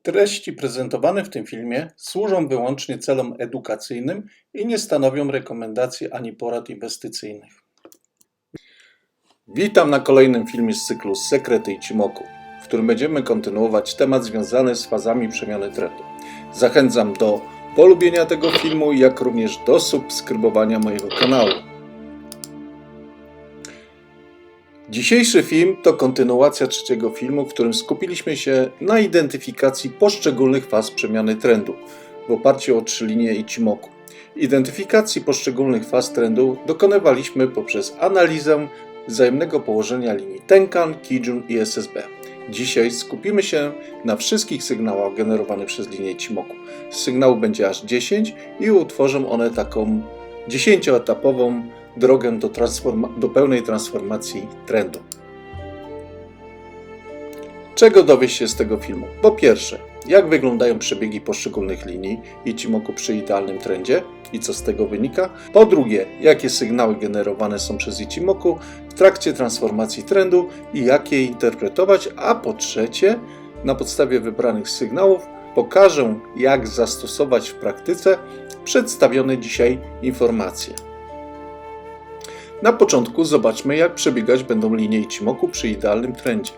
Treści prezentowane w tym filmie służą wyłącznie celom edukacyjnym i nie stanowią rekomendacji ani porad inwestycyjnych. Witam na kolejnym filmie z cyklu Sekrety Ichimoku, w którym będziemy kontynuować temat związany z fazami przemiany trendu. Zachęcam do polubienia tego filmu, jak również do subskrybowania mojego kanału. Dzisiejszy film to kontynuacja trzeciego filmu, w którym skupiliśmy się na identyfikacji poszczególnych faz przemiany trendu w oparciu o 3 linie Ichimoku. Identyfikacji poszczególnych faz trendu dokonywaliśmy poprzez analizę wzajemnego położenia linii Tenkan, Kijun i SSB. Dzisiaj skupimy się na wszystkich sygnałach generowanych przez linię Ichimoku. Sygnałów będzie aż 10 i utworzą one taką 10-etapową drogę do pełnej transformacji trendu. Czego dowiesz się z tego filmu? Po pierwsze, jak wyglądają przebiegi poszczególnych linii Ichimoku przy idealnym trendzie i co z tego wynika. Po drugie, jakie sygnały generowane są przez Ichimoku w trakcie transformacji trendu i jak je interpretować. A po trzecie, na podstawie wybranych sygnałów pokażę, jak zastosować w praktyce przedstawione dzisiaj informacje. Na początku zobaczmy, jak przebiegać będą linie Ichimoku przy idealnym trendzie.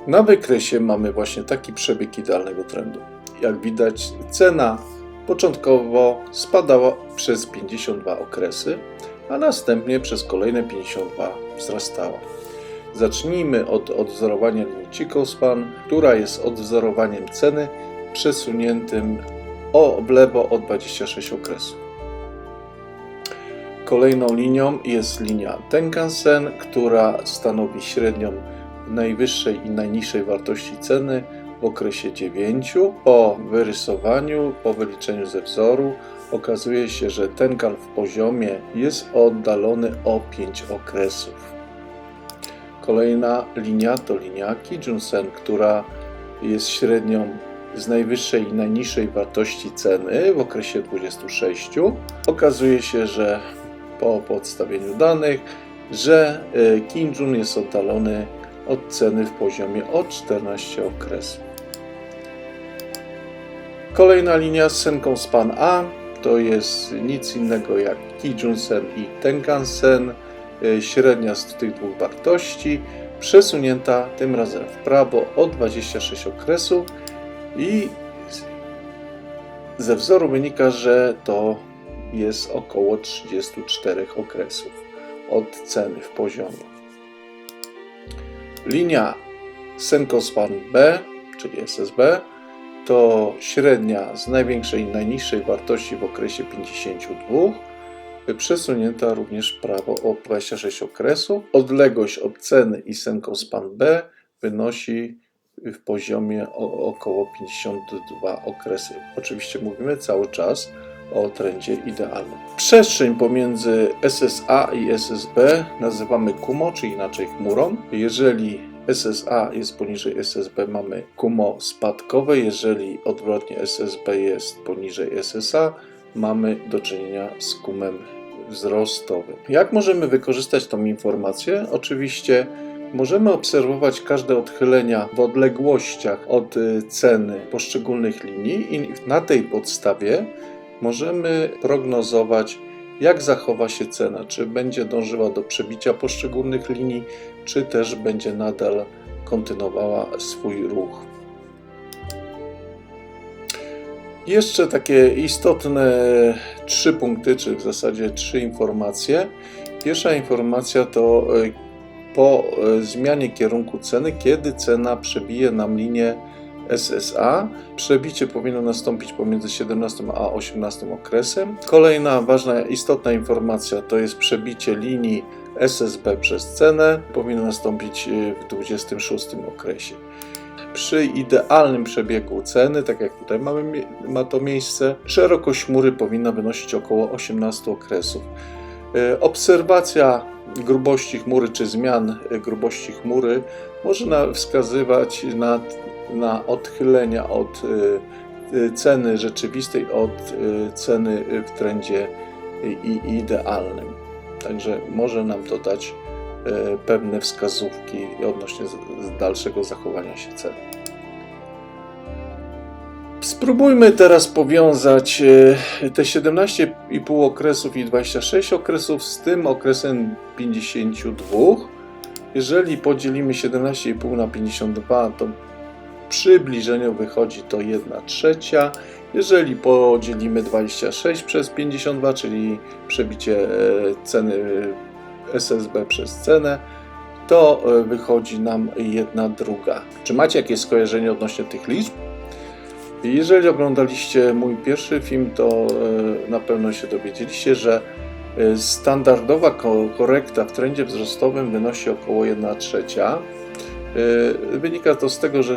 Na wykresie mamy właśnie taki przebieg idealnego trendu. Jak widać, cena początkowo spadała przez 52 okresy, a następnie przez kolejne 52 wzrastała. Zacznijmy od odwzorowania linii Chikou Span, która jest odwzorowaniem ceny przesuniętym w lewo o 26 okresów. Kolejną linią jest linia Tenkan-sen, która stanowi średnią najwyższej i najniższej wartości ceny w okresie 9. Po wyrysowaniu, po wyliczeniu ze wzoru okazuje się, że Tenkan w poziomie jest oddalony o 5 okresów. Kolejna linia to linia Kijun-sen, która jest średnią z najwyższej i najniższej wartości ceny w okresie 26. Okazuje się, że po podstawieniu danych, że Kijun jest oddalony od ceny w poziomie o 14 okresów. Kolejna linia z Senką Span A to jest nic innego jak Kijun-sen i Tenkan-sen, średnia z tych dwóch wartości, przesunięta tym razem w prawo o 26 okresów i ze wzoru wynika, że to jest około 34 okresów od ceny w poziomie. Linia Senkou Span B, czyli SSB, to średnia z największej i najniższej wartości w okresie 52, przesunięta również w prawo o 26 okresów. Odległość od ceny i Senkou Span B wynosi w poziomie około 52 okresy. Oczywiście mówimy cały czas o trendzie idealnym. Przestrzeń pomiędzy SSA i SSB nazywamy Kumo, czy inaczej chmurą. Jeżeli SSA jest poniżej SSB, mamy Kumo spadkowe. Jeżeli odwrotnie SSB jest poniżej SSA, mamy do czynienia z Kumem wzrostowym. Jak możemy wykorzystać tą informację? Oczywiście możemy obserwować każde odchylenia w odległościach od ceny poszczególnych linii i na tej podstawie możemy prognozować, jak zachowa się cena, czy będzie dążyła do przebicia poszczególnych linii, czy też będzie nadal kontynuowała swój ruch. Jeszcze takie istotne 3 punkty, czy w zasadzie 3 informacje. Pierwsza informacja to po zmianie kierunku ceny, kiedy cena przebije nam linię SSA. Przebicie powinno nastąpić pomiędzy 17 a 18 okresem. Kolejna ważna, istotna informacja to jest przebicie linii SSB przez cenę. Powinno nastąpić w 26 okresie. Przy idealnym przebiegu ceny, tak jak tutaj ma to miejsce, szerokość chmury powinna wynosić około 18 okresów. Obserwacja grubości chmury czy zmian grubości chmury może wskazywać na odchylenia od ceny rzeczywistej od ceny w trendzie idealnym. Także może nam to dać pewne wskazówki odnośnie dalszego zachowania się ceny. Spróbujmy teraz powiązać te 17,5 okresów i 26 okresów z tym okresem 52. Jeżeli podzielimy 17,5 na 52, to przybliżeniu wychodzi to 1/3. Jeżeli podzielimy 26 przez 52, czyli przebicie ceny SSB przez cenę, to wychodzi nam 1/2. Czy macie jakieś skojarzenie odnośnie tych liczb? Jeżeli oglądaliście mój pierwszy film, to na pewno się dowiedzieliście, że standardowa korekta w trendzie wzrostowym wynosi około 1/3. Wynika to z tego, że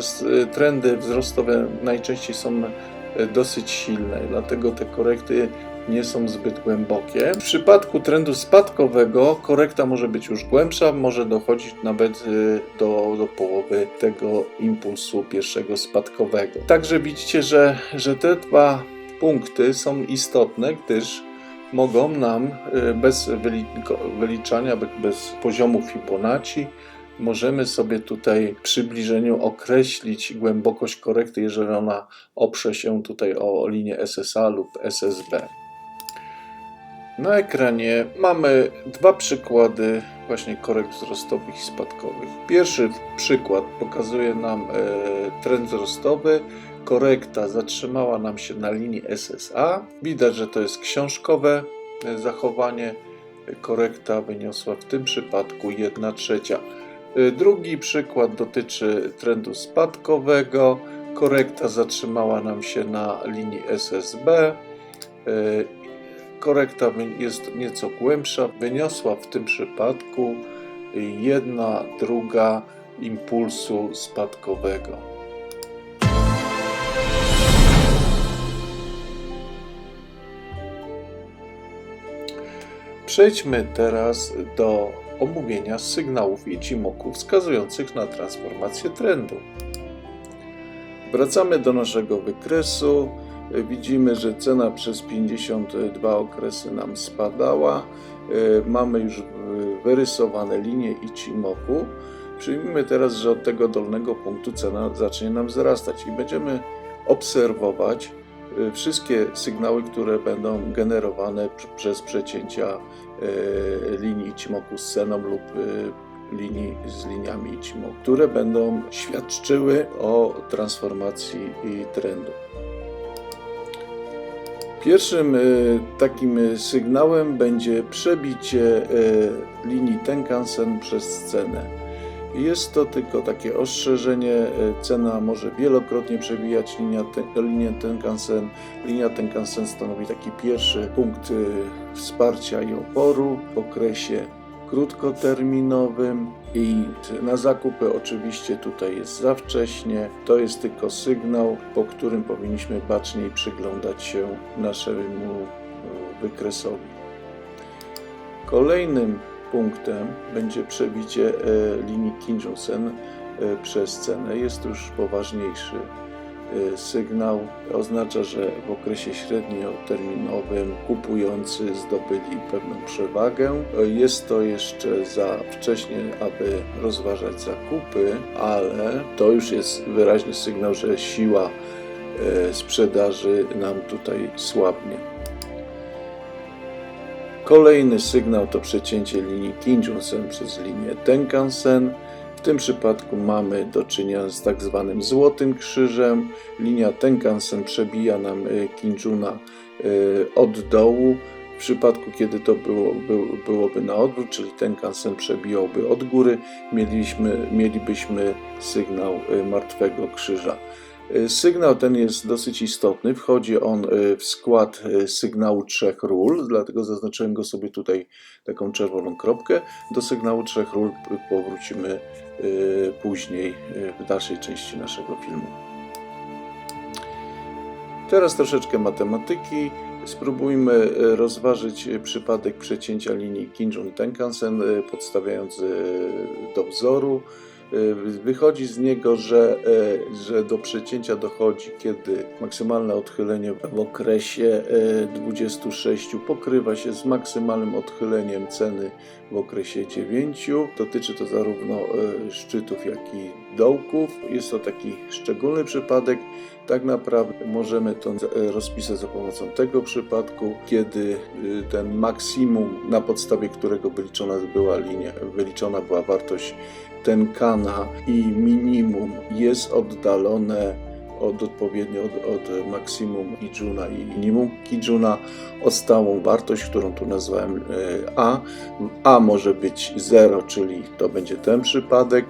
trendy wzrostowe najczęściej są dosyć silne, dlatego te korekty nie są zbyt głębokie. W przypadku trendu spadkowego korekta może być już głębsza, może dochodzić nawet do połowy tego impulsu pierwszego spadkowego. Także widzicie, że te dwa punkty są istotne, gdyż mogą nam bez wyliczania, bez poziomu Fibonacci, możemy sobie tutaj w przybliżeniu określić głębokość korekty, jeżeli ona oprze się tutaj o linię SSA lub SSB. Na ekranie mamy dwa przykłady właśnie korekt wzrostowych i spadkowych. Pierwszy przykład pokazuje nam trend wzrostowy. Korekta zatrzymała nam się na linii SSA. Widać, że to jest książkowe zachowanie. Korekta wyniosła w tym przypadku 1/3. Drugi przykład dotyczy trendu spadkowego. Korekta zatrzymała nam się na linii SSB. Korekta jest nieco głębsza. Wyniosła w tym przypadku 1/2 impulsu spadkowego. Przejdźmy teraz do omówienia sygnałów Ichimoku wskazujących na transformację trendu. Wracamy do naszego wykresu. Widzimy, że cena przez 52 okresy nam spadała. Mamy już wyrysowane linie Ichimoku. Przyjmijmy teraz, że od tego dolnego punktu cena zacznie nam wzrastać i będziemy obserwować wszystkie sygnały, które będą generowane przez przecięcia linii Ichimoku z ceną lub linii z liniami Ichimoku, które będą świadczyły o transformacji trendu. Pierwszym takim sygnałem będzie przebicie linii Tenkan-sen przez cenę. Jest to tylko takie ostrzeżenie, cena może wielokrotnie przebijać linię Tenkan-sen. Linia Tenkan-sen stanowi taki pierwszy punkt wsparcia i oporu w okresie krótkoterminowym i na zakupy oczywiście tutaj jest za wcześnie. To jest tylko sygnał, po którym powinniśmy baczniej przyglądać się naszemu wykresowi. Kolejnym punktem będzie przebicie linii Kijun-sen przez cenę. Jest to już poważniejszy sygnał. Oznacza, że w okresie średnioterminowym kupujący zdobyli pewną przewagę. Jest to jeszcze za wcześnie, aby rozważać zakupy, ale to już jest wyraźny sygnał, że siła sprzedaży nam tutaj słabnie. Kolejny sygnał to przecięcie linii Kijun-sen przez linię Tenkan-sen. W tym przypadku mamy do czynienia z tak zwanym złotym krzyżem. Linia Tenkan-sen przebija nam Kijuna od dołu. W przypadku, kiedy to byłoby na odwrót, czyli Tenkan-sen przebijałby od góry, mielibyśmy sygnał martwego krzyża. Sygnał ten jest dosyć istotny, wchodzi on w skład sygnału trzech ról, dlatego zaznaczyłem go sobie tutaj taką czerwoną kropkę. Do sygnału trzech ról powrócimy później w dalszej części naszego filmu. Teraz troszeczkę matematyki. Spróbujmy rozważyć przypadek przecięcia linii Kijun-Tenkan-sen, podstawiając do wzoru. Wychodzi z niego, że do przecięcia dochodzi, kiedy maksymalne odchylenie w okresie 26 pokrywa się z maksymalnym odchyleniem ceny w okresie 9. Dotyczy to zarówno szczytów, jak i dołków. Jest to taki szczególny przypadek. Tak naprawdę możemy to rozpisać za pomocą tego przypadku, kiedy ten maksimum, na podstawie którego wyliczona była wartość tenkana i minimum jest oddalone odpowiednio od maksimum Kijuna i minimum Kijuna o stałą wartość, którą tu nazwałem A. A może być 0, czyli to będzie ten przypadek,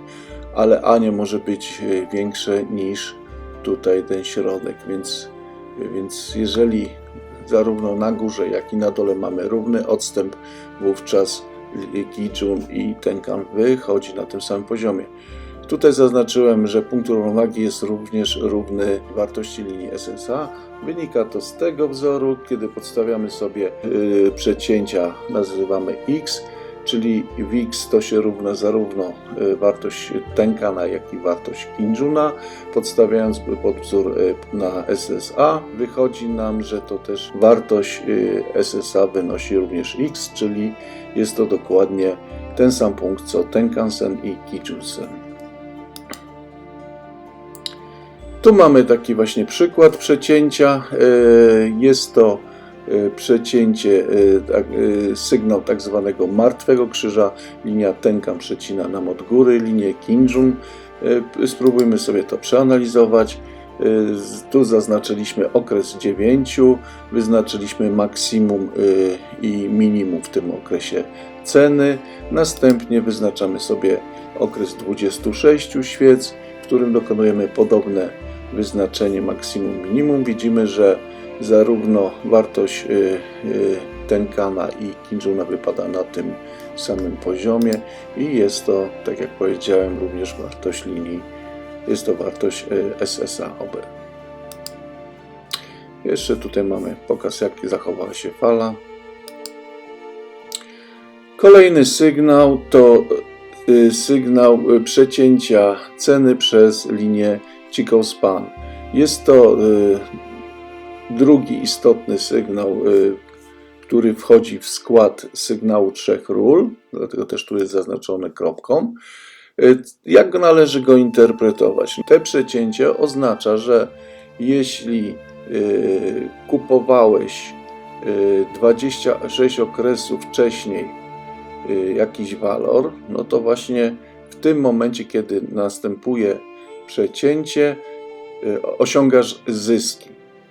ale A nie może być większe niż tutaj ten środek, więc jeżeli zarówno na górze, jak i na dole mamy równy odstęp, wówczas Kijun i tenkan wychodzi na tym samym poziomie. Tutaj zaznaczyłem, że punkt równowagi jest również równy wartości linii SSA. Wynika to z tego wzoru, kiedy podstawiamy sobie przecięcia, nazywamy x, czyli w x to się równa zarówno wartość tenkana, jak i wartość Kijuna. Podstawiając podwzór na SSA, wychodzi nam, że to też wartość SSA wynosi również x, czyli jest to dokładnie ten sam punkt co Tenkan-sen i Kijun-sen. Tu mamy taki właśnie przykład przecięcia. Jest to przecięcie, sygnał tak zwanego martwego krzyża. Linia tenkan przecina nam od góry linię Kijun. Spróbujmy sobie to przeanalizować. Tu zaznaczyliśmy okres 9, wyznaczyliśmy maksimum i minimum w tym okresie ceny. Następnie wyznaczamy sobie okres 26 świec, w którym dokonujemy podobne wyznaczenie maksimum, minimum. Widzimy, że zarówno wartość tenkana i Kijuna wypada na tym samym poziomie i jest to, tak jak powiedziałem, również wartość linii, jest to wartość SSA OB. Jeszcze tutaj mamy pokaz, jak zachowała się fala. Kolejny sygnał to sygnał przecięcia ceny przez linię Chikou-span. Jest to drugi istotny sygnał, który wchodzi w skład sygnału trzech ról, dlatego też tu jest zaznaczony kropką. Jak należy go interpretować? Te przecięcie oznacza, że jeśli kupowałeś 26 okresów wcześniej jakiś walor, no to właśnie w tym momencie, kiedy następuje przecięcie, osiągasz zyski.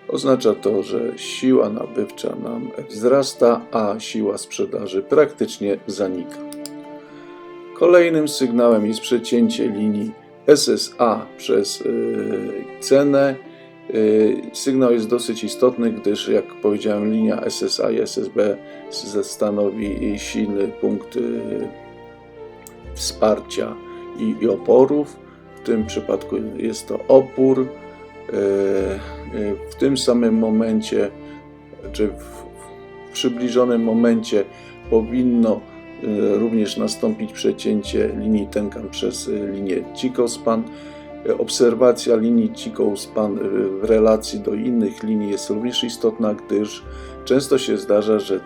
Oznacza to, że siła nabywcza nam wzrasta, a siła sprzedaży praktycznie zanika. Kolejnym sygnałem jest przecięcie linii SSA przez cenę. Sygnał jest dosyć istotny, gdyż, jak powiedziałem, linia SSA i SSB stanowi silny punkt wsparcia i oporów. W tym przypadku jest to opór. W tym samym momencie, czy w przybliżonym momencie powinno również nastąpić przecięcie linii tenkan przez linię Chikou-span. Obserwacja linii Chikou-span w relacji do innych linii jest również istotna, gdyż często się zdarza, że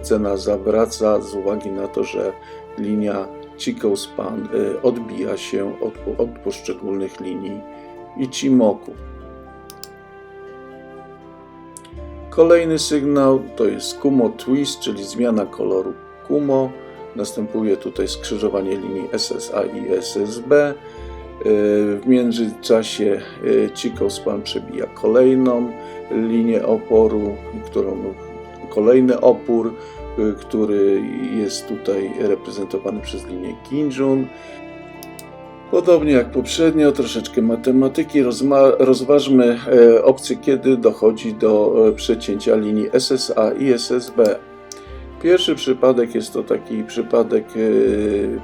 cena zawraca z uwagi na to, że linia Chikou-span odbija się od poszczególnych linii Ichimoku. Kolejny sygnał to jest Kumo Twist, czyli zmiana koloru Kumo. Następuje tutaj skrzyżowanie linii SSA i SSB. W międzyczasie Chikou-span przebija kolejną linię oporu, kolejny opór, który jest tutaj reprezentowany przez linię Kijun. Podobnie jak poprzednio, troszeczkę matematyki. Rozważmy opcję, kiedy dochodzi do przecięcia linii SSA i SSB. Pierwszy przypadek jest to taki przypadek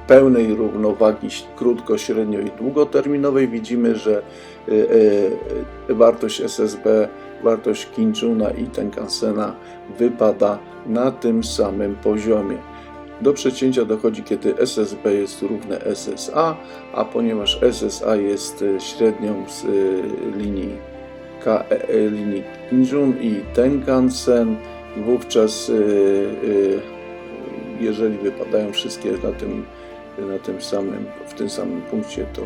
pełnej równowagi krótko-, średnio- i długoterminowej. Widzimy, że wartość SSB, wartość Kijuna i Tenkan-sena wypada na tym samym poziomie. Do przecięcia dochodzi, kiedy SSB jest równe SSA, a ponieważ SSA jest średnią z linii Kijun i Tenkan-sen, wówczas jeżeli wypadają wszystkie na tym w tym samym punkcie to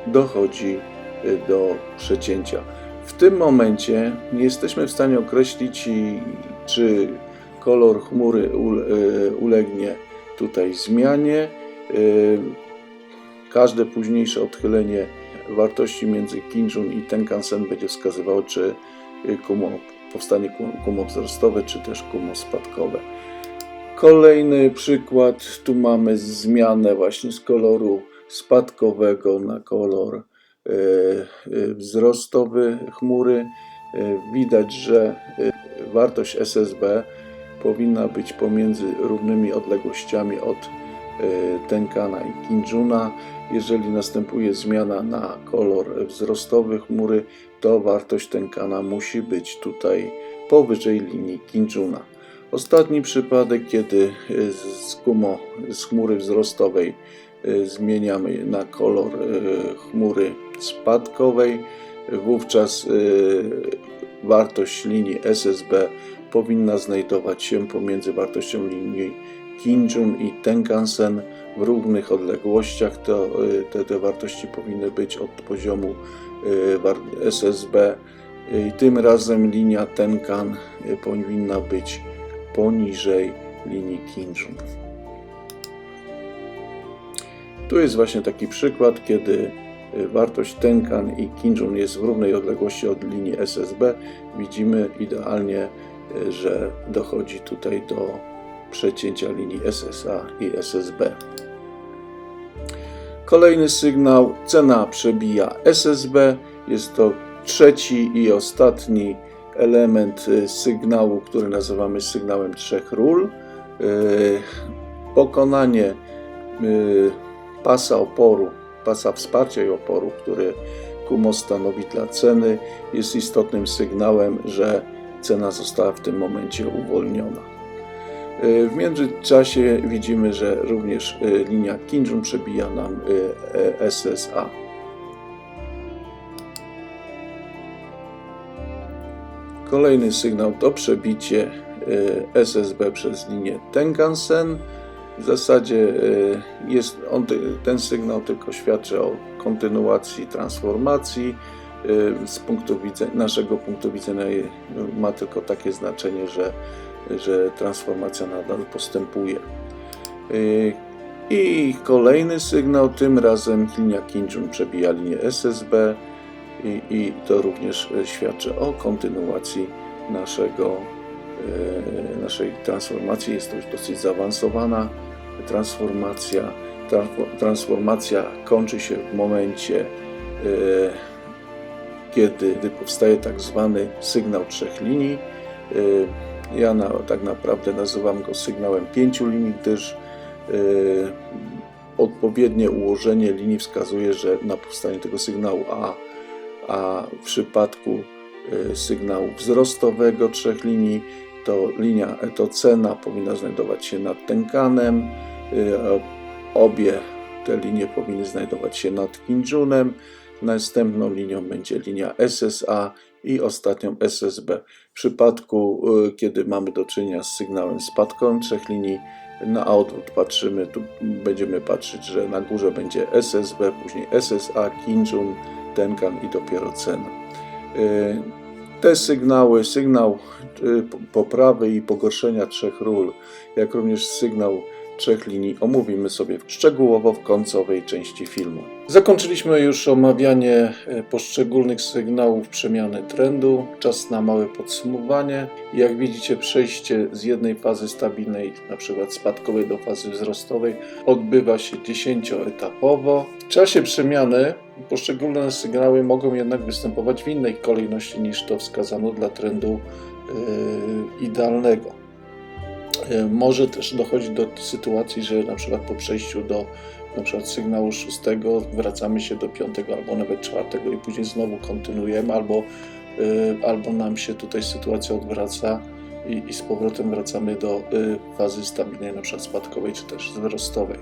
dochodzi do przecięcia. W tym momencie nie jesteśmy w stanie określić, czy kolor chmury ulegnie tutaj zmianie. Każde późniejsze odchylenie wartości między Kinjun i Tenkan-sen będzie wskazywało, czy powstanie kumo wzrostowe, czy też kumo spadkowe. Kolejny przykład, tu mamy zmianę właśnie z koloru spadkowego na kolor wzrostowy chmury. Widać, że wartość SSB powinna być pomiędzy równymi odległościami od Tenkana i Kinjuna. Jeżeli następuje zmiana na kolor wzrostowy chmury, to wartość Tenkana musi być tutaj powyżej linii Kinjuna. Ostatni przypadek, kiedy z chmury wzrostowej zmieniamy na kolor chmury spadkowej, wówczas wartość linii SSB powinna znajdować się pomiędzy wartością linii Kinjun i Tenkan-sen w równych odległościach. Te wartości powinny być od poziomu SSB. I tym razem linia Tenkan powinna być poniżej linii Kinjun. Tu jest właśnie taki przykład, kiedy wartość Tenkan i Kinjun jest w równej odległości od linii SSB. Widzimy idealnie, że dochodzi tutaj do przecięcia linii SSA i SSB. Kolejny sygnał, cena przebija SSB. Jest to trzeci i ostatni element sygnału, który nazywamy sygnałem trzech ról. Pokonanie pasa oporu, pasa wsparcia i oporu, który kumo stanowi dla ceny, jest istotnym sygnałem, że cena została w tym momencie uwolniona. W międzyczasie widzimy, że również linia Kinjun przebija nam SSA. Kolejny sygnał to przebicie SSB przez linię Tenkan-sen. W zasadzie ten sygnał tylko świadczy o kontynuacji transformacji. Z naszego punktu widzenia ma tylko takie znaczenie, że transformacja nadal postępuje. I kolejny sygnał, tym razem linia Kinjun przebija linię SSB i to również świadczy o kontynuacji naszej transformacji. Jest to już dosyć zaawansowana transformacja. Transformacja kończy się w momencie, kiedy powstaje tak zwany sygnał trzech linii. Ja tak naprawdę nazywam go sygnałem 5 linii, gdyż odpowiednie ułożenie linii wskazuje, że na powstanie tego sygnału a w przypadku sygnału wzrostowego trzech linii to cena powinna znajdować się nad Tenkanem, obie te linie powinny znajdować się nad Kinjunem, następną linią będzie linia SSA i ostatnią SSB. W przypadku, kiedy mamy do czynienia z sygnałem spadkowym trzech linii, na odwrót patrzymy, tu będziemy patrzeć, że na górze będzie SSB, później SSA, Kinjun, Tenkan i dopiero cena. Te sygnały, sygnał poprawy i pogorszenia trzech ról, jak również sygnał trzech linii omówimy sobie szczegółowo w końcowej części filmu. Zakończyliśmy już omawianie poszczególnych sygnałów przemiany trendu. Czas na małe podsumowanie. Jak widzicie, przejście z jednej fazy stabilnej, np. spadkowej, do fazy wzrostowej odbywa się 10-etapowo. W czasie przemiany poszczególne sygnały mogą jednak występować w innej kolejności niż to wskazano dla trendu idealnego. Może też dochodzić do sytuacji, że na przykład po przejściu do sygnału 6 wracamy się do 5 albo nawet 4 i później znowu kontynuujemy, albo nam się tutaj sytuacja odwraca i z powrotem wracamy do fazy stabilnej, na przykład spadkowej czy też wzrostowej.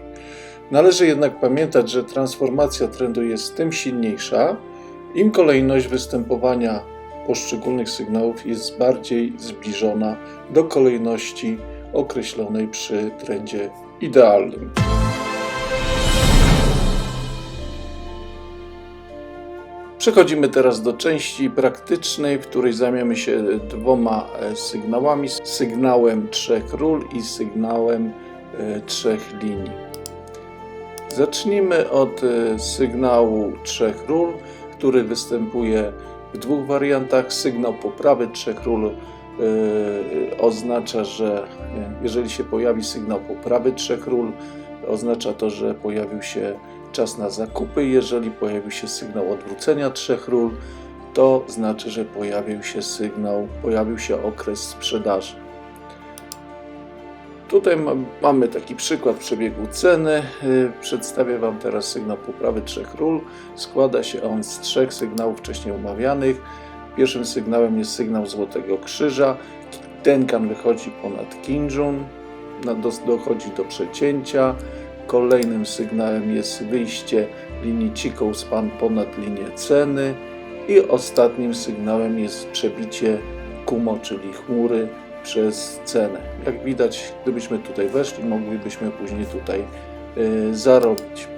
Należy jednak pamiętać, że transformacja trendu jest tym silniejsza, im kolejność występowania poszczególnych sygnałów jest bardziej zbliżona do kolejności określonej przy trendzie idealnym. Przechodzimy teraz do części praktycznej, w której zajmiemy się dwoma sygnałami. Sygnałem 3 ról i sygnałem 3 linii. Zacznijmy od sygnału 3 ról, który występuje w dwóch wariantach. Sygnał poprawy 3 ról oznacza, że jeżeli się pojawi sygnał poprawy 3 ról, oznacza to, że pojawił się czas na zakupy. Jeżeli pojawił się sygnał odwrócenia 3 ról, to znaczy, że pojawił się okres sprzedaży. Tutaj mamy taki przykład przebiegu ceny. Przedstawię Wam teraz sygnał poprawy 3 ról. Składa się on z 3 sygnałów wcześniej omawianych. Pierwszym sygnałem jest sygnał Złotego Krzyża. Tenkan wychodzi ponad Kijun, dochodzi do przecięcia. Kolejnym sygnałem jest wyjście linii Chikou Span ponad linię ceny. I ostatnim sygnałem jest przebicie Kumo, czyli chmury, przez cenę. Jak widać, gdybyśmy tutaj weszli, moglibyśmy później tutaj zarobić.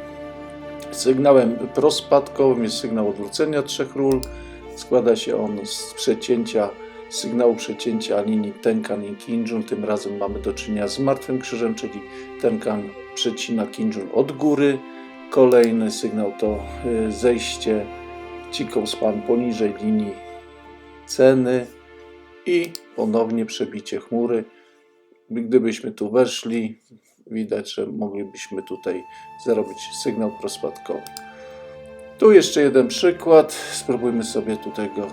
Sygnałem prospadkowym jest sygnał odwrócenia 3 ról. Składa się on z sygnału przecięcia linii Tenkan i Kijun. Tym razem mamy do czynienia z martwym krzyżem, czyli Tenkan przecina Kijun od góry. Kolejny sygnał to zejście Chikou Span poniżej linii ceny i ponownie przebicie chmury. Gdybyśmy tu weszli, widać, że moglibyśmy tutaj zarobić sygnał prospadkowy. Tu jeszcze jeden przykład. Spróbujmy sobie tutaj go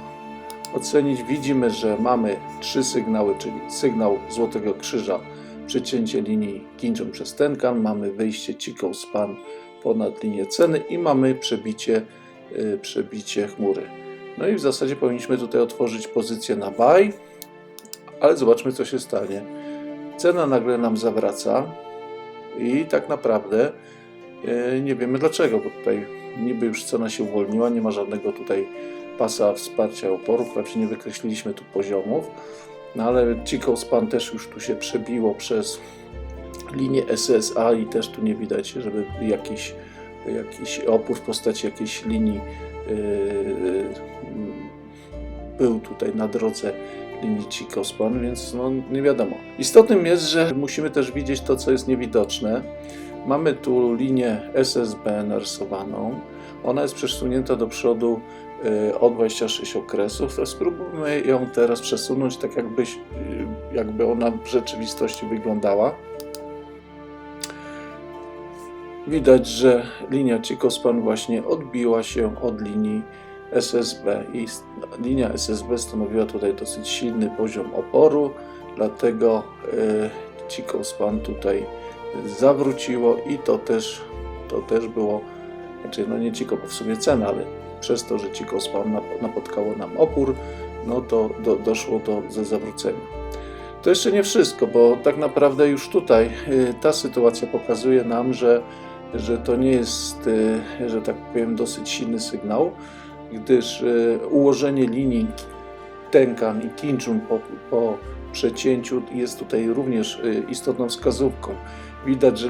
ocenić. Widzimy, że mamy 3 sygnały, czyli sygnał Złotego Krzyża, przecięcie linii Kijun przez Tenkan, mamy wyjście Chikou Span ponad linię ceny i mamy przebicie chmury. No i w zasadzie powinniśmy tutaj otworzyć pozycję na buy, ale zobaczmy, co się stanie. Cena nagle nam zawraca i tak naprawdę nie wiemy dlaczego, bo tutaj niby już cena się uwolniła, nie ma żadnego tutaj pasa wsparcia oporu, wprawdzie nie wykreśliliśmy tu poziomów, no ale Chikou Span też już tu się przebiło przez linię SSA i też tu nie widać, żeby jakiś opór w postaci jakiejś linii był tutaj na drodze linii Chikou Span, więc no nie wiadomo. Istotnym jest, że musimy też widzieć to, co jest niewidoczne. Mamy tu linię SSB narysowaną. Ona jest przesunięta do przodu o 26 okresów. To spróbujmy ją teraz przesunąć tak, jakby ona w rzeczywistości wyglądała. Widać, że linia Chikou Span właśnie odbiła się od linii SSB i linia SSB stanowiła tutaj dosyć silny poziom oporu, dlatego Chikou Span tutaj zawróciło i to też było, znaczy no nie Chikou, bo w sumie cena, ale przez to, że Chikou Span napotkało nam opór, no to doszło do zawrócenia. To jeszcze nie wszystko, bo tak naprawdę już tutaj ta sytuacja pokazuje nam, że to nie jest, że tak powiem, dosyć silny sygnał, gdyż ułożenie linii Tenkan i Kijun po przecięciu jest tutaj również istotną wskazówką. Widać, że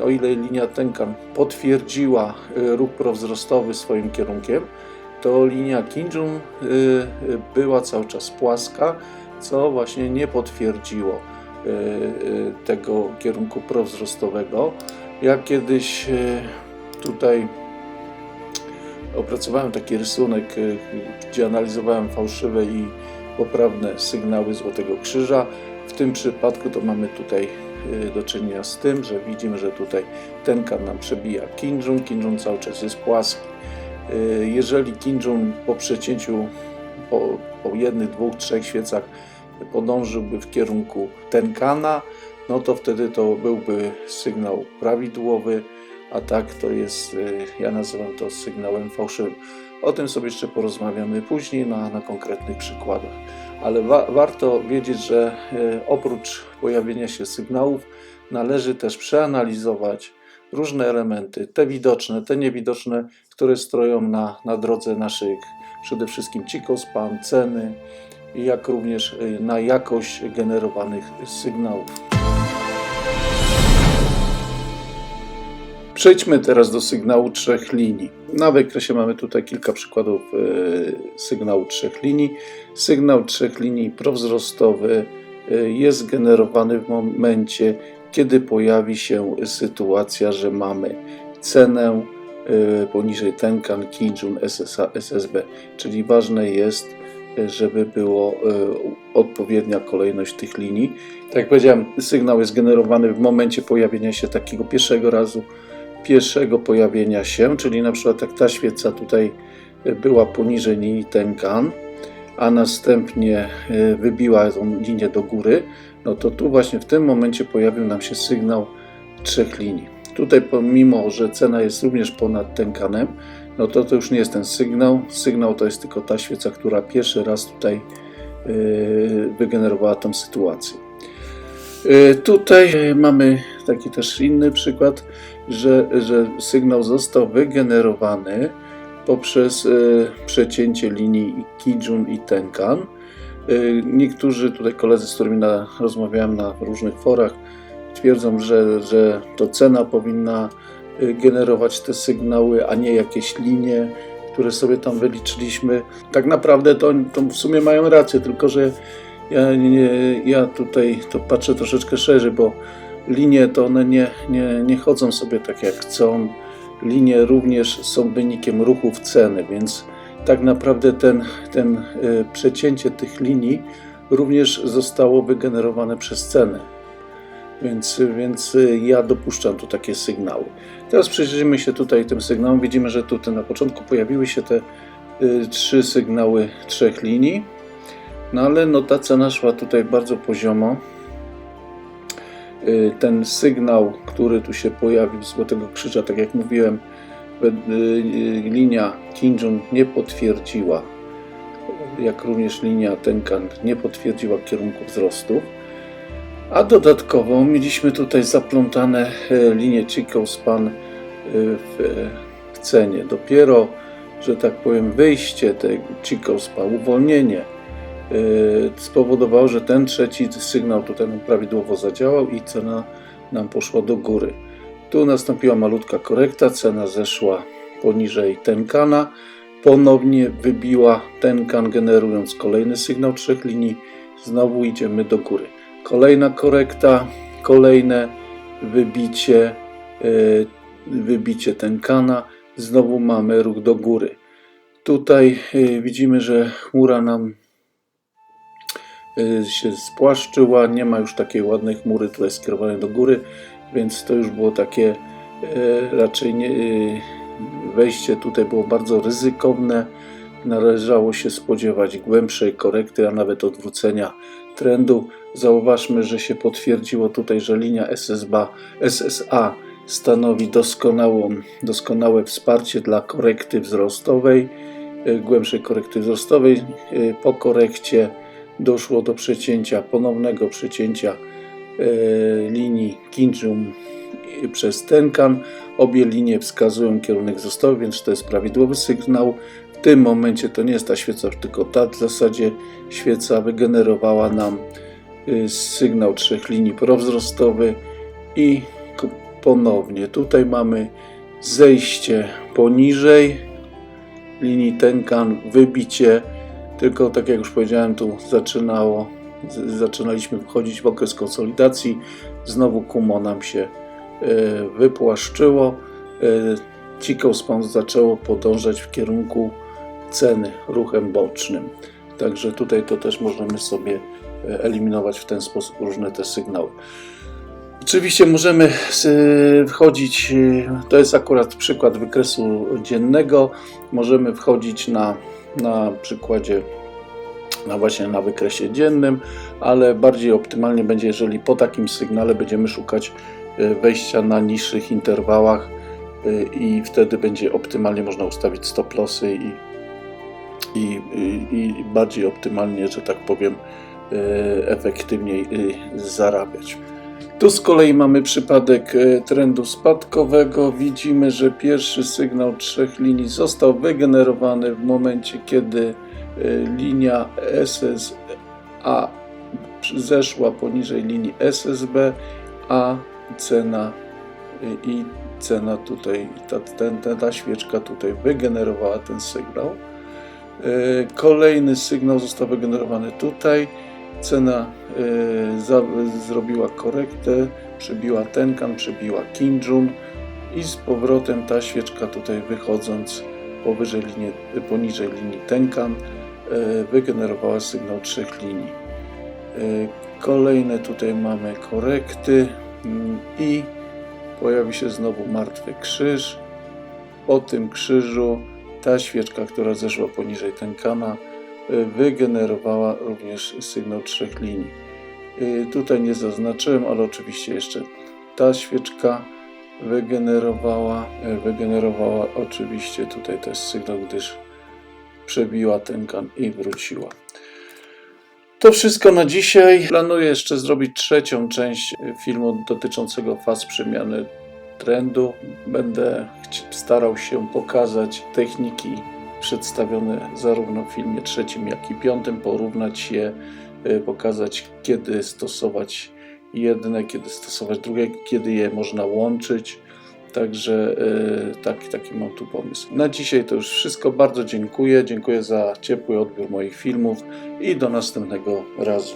o ile linia Tenkan potwierdziła ruch prowzrostowy swoim kierunkiem, to linia Kijun była cały czas płaska, co właśnie nie potwierdziło tego kierunku prowzrostowego. Ja kiedyś tutaj opracowałem taki rysunek, gdzie analizowałem fałszywe i poprawne sygnały Złotego Krzyża. W tym przypadku to mamy tutaj do czynienia z tym, że widzimy, że tutaj Tenkan nam przebija Kijun, Kijun cały czas jest płaski. Jeżeli Kijun po przecięciu po 1, 2, 3 świecach podążyłby w kierunku Tenkana, no to wtedy to byłby sygnał prawidłowy, a tak to jest, ja nazywam to sygnałem fałszywym. O tym sobie jeszcze porozmawiamy później na konkretnych przykładach. Ale warto wiedzieć, że oprócz pojawienia się sygnałów należy też przeanalizować różne elementy, te widoczne, te niewidoczne, które stoją na drodze naszych, przede wszystkim Chikou Span, ceny, jak również na jakość generowanych sygnałów. Przejdźmy teraz do sygnału trzech linii. Na wykresie mamy tutaj kilka przykładów sygnału trzech linii. Sygnał trzech linii prowzrostowy jest generowany w momencie, kiedy pojawi się sytuacja, że mamy cenę poniżej Tenkan, Kijun, SSA, SSB. Czyli ważne jest, żeby była odpowiednia kolejność tych linii. Tak jak powiedziałem, sygnał jest generowany w momencie pojawienia się takiego pierwszego pojawienia się, czyli na przykład jak ta świeca tutaj była poniżej linii Tenkan, a następnie wybiła tą linię do góry, no to tu właśnie w tym momencie pojawił nam się sygnał trzech linii. Tutaj pomimo, że cena jest również ponad Tenkanem, no to już nie jest ten sygnał. Sygnał to jest tylko ta świeca, która pierwszy raz tutaj wygenerowała tą sytuację. Tutaj mamy taki też inny przykład, że sygnał został wygenerowany poprzez przecięcie linii Kijun i Tenkan. Niektórzy tutaj koledzy, z którymi rozmawiałem na różnych forach, twierdzą, że to cena powinna generować te sygnały, a nie jakieś linie, które sobie tam wyliczyliśmy. Tak naprawdę to w sumie mają rację, tylko że ja tutaj to patrzę troszeczkę szerzej, bo linie to one nie chodzą sobie tak jak chcą. Linie również są wynikiem ruchów ceny, więc tak naprawdę ten przecięcie tych linii również zostało wygenerowane przez cenę. Więc ja dopuszczam tu takie sygnały. Teraz przyjrzyjmy się tutaj tym sygnałom. Widzimy, że tutaj na początku pojawiły się te trzy sygnały trzech linii, no ale no ta cena szła tutaj bardzo poziomo. Ten sygnał, który tu się pojawił z Złotego Krzyża, tak jak mówiłem, linia Kijun nie potwierdziła, jak również linia Tenkan nie potwierdziła kierunku wzrostu. A dodatkowo mieliśmy tutaj zaplątane linie Chikou Span w cenie. Dopiero, że tak powiem, wyjście tego Chikou Span, uwolnienie spowodowało, że ten trzeci sygnał tutaj nam prawidłowo zadziałał i cena nam poszła do góry. Tu nastąpiła malutka korekta, cena zeszła poniżej Tenkana, ponownie wybiła Tenkan, generując kolejny sygnał trzech linii, znowu idziemy do góry. Kolejna korekta, kolejne wybicie Tenkana, znowu mamy ruch do góry. Tutaj widzimy, że chmura nam się spłaszczyła, nie ma już takiej ładnej chmury tutaj skierowanej do góry, więc to już było takie raczej wejście tutaj było bardzo ryzykowne. Należało się spodziewać głębszej korekty, a nawet odwrócenia trendu. Zauważmy, że się potwierdziło tutaj, że linia SSA stanowi doskonałe wsparcie dla korekty wzrostowej, głębszej korekty wzrostowej. Po korekcie doszło do ponownego przecięcia linii Kijun przez Tenkan. Obie linie wskazują kierunek wzrostowy, więc to jest prawidłowy sygnał. W tym momencie to nie jest ta świeca, tylko ta w zasadzie świeca wygenerowała nam sygnał trzech linii prowzrostowy i ponownie tutaj mamy zejście poniżej linii Tenkan, wybicie, tylko tak jak już powiedziałem, tu zaczynaliśmy wchodzić w okres konsolidacji, znowu Kumo nam się wypłaszczyło, Chikou Span zaczęło podążać w kierunku ceny ruchem bocznym. Także tutaj to też możemy sobie eliminować w ten sposób różne te sygnały. Oczywiście możemy wchodzić, to jest akurat przykład wykresu dziennego, możemy wchodzić na przykładzie, właśnie na wykresie dziennym, ale bardziej optymalnie będzie, jeżeli po takim sygnale będziemy szukać wejścia na niższych interwałach i wtedy będzie optymalnie można ustawić stop lossy i bardziej optymalnie, że tak powiem, efektywniej zarabiać. Tu z kolei mamy przypadek trendu spadkowego. Widzimy, że pierwszy sygnał trzech linii został wygenerowany w momencie, kiedy linia SSA zeszła poniżej linii SSB, a cena i cena tutaj, ta świeczka tutaj wygenerowała ten sygnał. Kolejny sygnał został wygenerowany tutaj. Cena zrobiła korektę, przebiła Tenkan, przebiła Kinjun i z powrotem ta świeczka tutaj wychodząc poniżej linii Tenkan wygenerowała sygnał 3 linii. Kolejne tutaj mamy korekty i pojawi się znowu martwy krzyż. Po tym krzyżu ta świeczka, która zeszła poniżej Tenkana, wygenerowała również sygnał 3 linii. Tutaj nie zaznaczyłem, ale oczywiście jeszcze ta świeczka wygenerowała oczywiście tutaj też sygnał, gdyż przebiła Tenkan i wróciła. To wszystko na dzisiaj. Planuję jeszcze zrobić trzecią część filmu dotyczącego faz przemiany trendu. Będę starał się pokazać techniki przedstawione zarówno w filmie trzecim, jak i piątym, porównać je, pokazać, kiedy stosować jedne, kiedy stosować drugie, kiedy je można łączyć. Także taki mam tu pomysł. Na dzisiaj to już wszystko. Bardzo dziękuję. Dziękuję za ciepły odbiór moich filmów i do następnego razu.